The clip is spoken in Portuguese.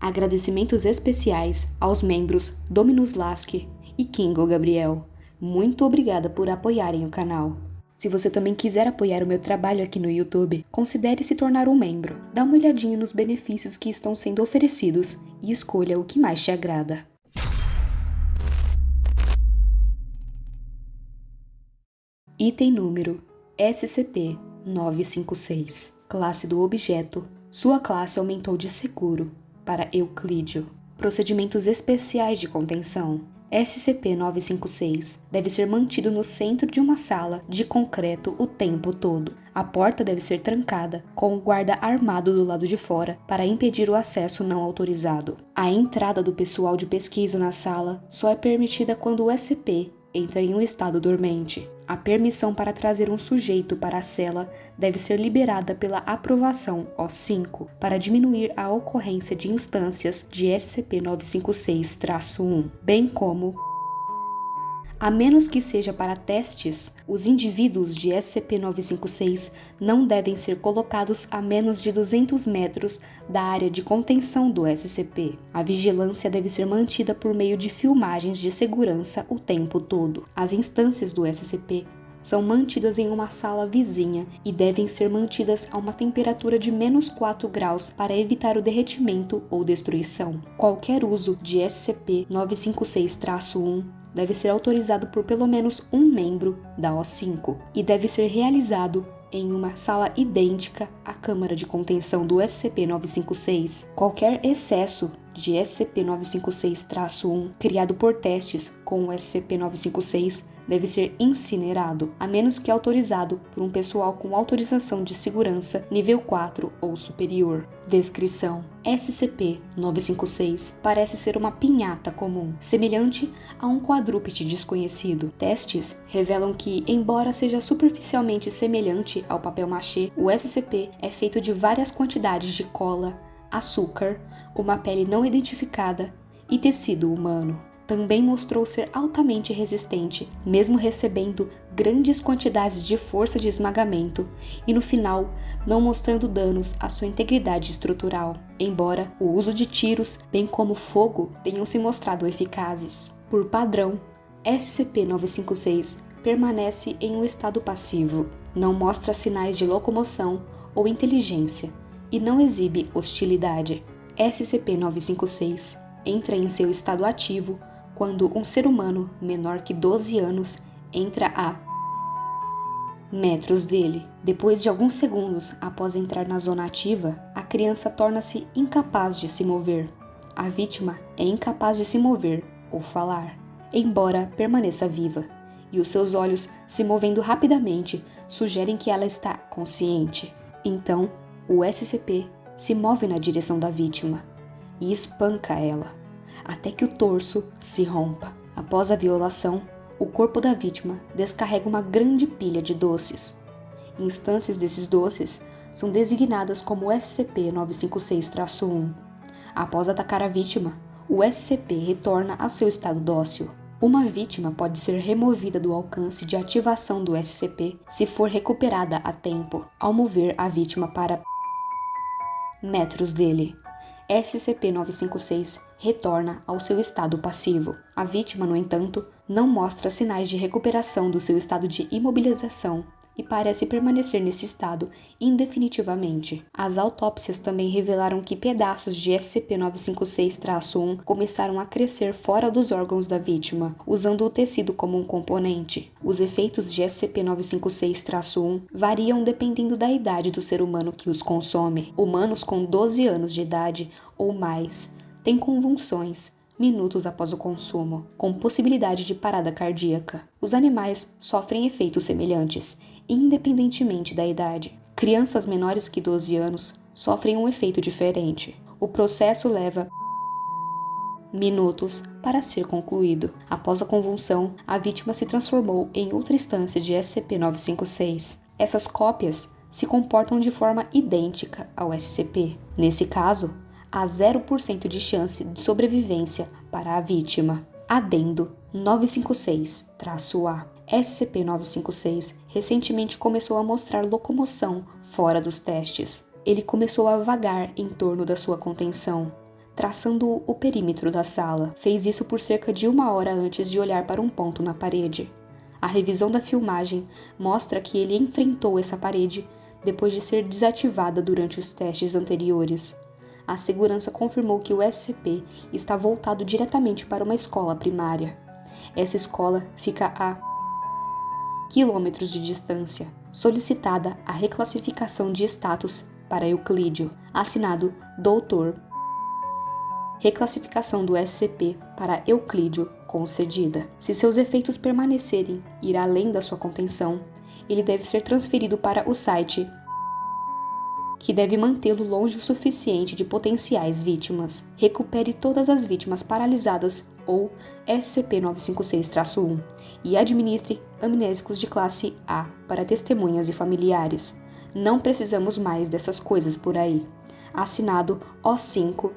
Agradecimentos especiais aos membros Dominus Lasky e Kingo Gabriel. Muito obrigada por apoiarem o canal. Se você também quiser apoiar o meu trabalho aqui no YouTube, considere se tornar um membro. Dá uma olhadinha nos benefícios que estão sendo oferecidos e escolha o que mais te agrada. Item número SCP-956. Classe do objeto. Sua classe aumentou de seguro para Euclídeo. Procedimentos especiais de contenção. SCP-956 deve ser mantido no centro de uma sala de concreto o tempo todo. A porta deve ser trancada, com o guarda armado do lado de fora para impedir o acesso não autorizado. A entrada do pessoal de pesquisa na sala só é permitida quando o SCP entra em um estado dormente. A permissão para trazer um sujeito para a cela deve ser liberada pela aprovação O5 para diminuir a ocorrência de instâncias de SCP-956-1, bem como, a menos que seja para testes, os indivíduos de SCP-956 não devem ser colocados a menos de 200 metros da área de contenção do SCP. A vigilância deve ser mantida por meio de filmagens de segurança o tempo todo. As instâncias do SCP são mantidas em uma sala vizinha e devem ser mantidas a uma temperatura de -4 graus para evitar o derretimento ou destruição. Qualquer uso de SCP-956-1 deve ser autorizado por pelo menos um membro da O5 e deve ser realizado em uma sala idêntica à câmara de contenção do SCP-956. Qualquer excesso de SCP-956-1 criado por testes com o SCP-956 deve ser incinerado, a menos que autorizado por um pessoal com autorização de segurança nível 4 ou superior. Descrição: SCP-956 parece ser uma pinhata comum, semelhante a um quadrúpede desconhecido. Testes revelam que, embora seja superficialmente semelhante ao papel machê, o SCP é feito de várias quantidades de cola, açúcar, uma pele não identificada e tecido humano. Também mostrou ser altamente resistente, mesmo recebendo grandes quantidades de força de esmagamento, e no final não mostrando danos à sua integridade estrutural, embora o uso de tiros, bem como fogo, tenham se mostrado eficazes. Por padrão, SCP-956 permanece em um estado passivo, não mostra sinais de locomoção ou inteligência e não exibe hostilidade. SCP-956 entra em seu estado ativo quando um ser humano menor que 12 anos entra a metros dele. Depois de alguns segundos após entrar na zona ativa, a criança torna-se incapaz de se mover. A vítima é incapaz de se mover ou falar, embora permaneça viva, e os seus olhos, se movendo rapidamente, sugerem que ela está consciente. Então, o SCP se move na direção da vítima e espanca ela, até que o torso se rompa. Após a violação, o corpo da vítima descarrega uma grande pilha de doces. Instâncias desses doces são designadas como SCP-956-1. Após atacar a vítima, o SCP retorna ao seu estado dócil. Uma vítima pode ser removida do alcance de ativação do SCP se for recuperada a tempo, ao mover a vítima para metros dele. SCP-956 retorna ao seu estado passivo. A vítima, no entanto, não mostra sinais de recuperação do seu estado de imobilização e parece permanecer nesse estado indefinitivamente. As autópsias também revelaram que pedaços de SCP-956-1 começaram a crescer fora dos órgãos da vítima, usando o tecido como um componente. Os efeitos de SCP-956-1 variam dependendo da idade do ser humano que os consome. Humanos com 12 anos de idade ou mais têm convulsões minutos após o consumo, com possibilidade de parada cardíaca. Os animais sofrem efeitos semelhantes, independentemente da idade. Crianças menores que 12 anos sofrem um efeito diferente. O processo leva minutos para ser concluído. Após a convulsão, a vítima se transformou em outra instância de SCP-956. Essas cópias se comportam de forma idêntica ao SCP. Nesse caso, há 0% de chance de sobrevivência para a vítima. Adendo 956-A. SCP-956 recentemente começou a mostrar locomoção fora dos testes. Ele começou a vagar em torno da sua contenção, traçando o perímetro da sala. Fez isso por cerca de 1 hora antes de olhar para um ponto na parede. A revisão da filmagem mostra que ele enfrentou essa parede depois de ser desativada durante os testes anteriores. A segurança confirmou que o SCP está voltado diretamente para uma escola primária. Essa escola fica a quilômetros de distância. Solicitada a reclassificação de status para Euclídeo. Assinado Doutor. Reclassificação do SCP para Euclídeo concedida. Se seus efeitos permanecerem ir além da sua contenção, ele deve ser transferido para o site, que deve mantê-lo longe o suficiente de potenciais vítimas. Recupere todas as vítimas paralisadas ou SCP-956-1 e administre amnésicos de classe A para testemunhas e familiares. Não precisamos mais dessas coisas por aí. Assinado O5-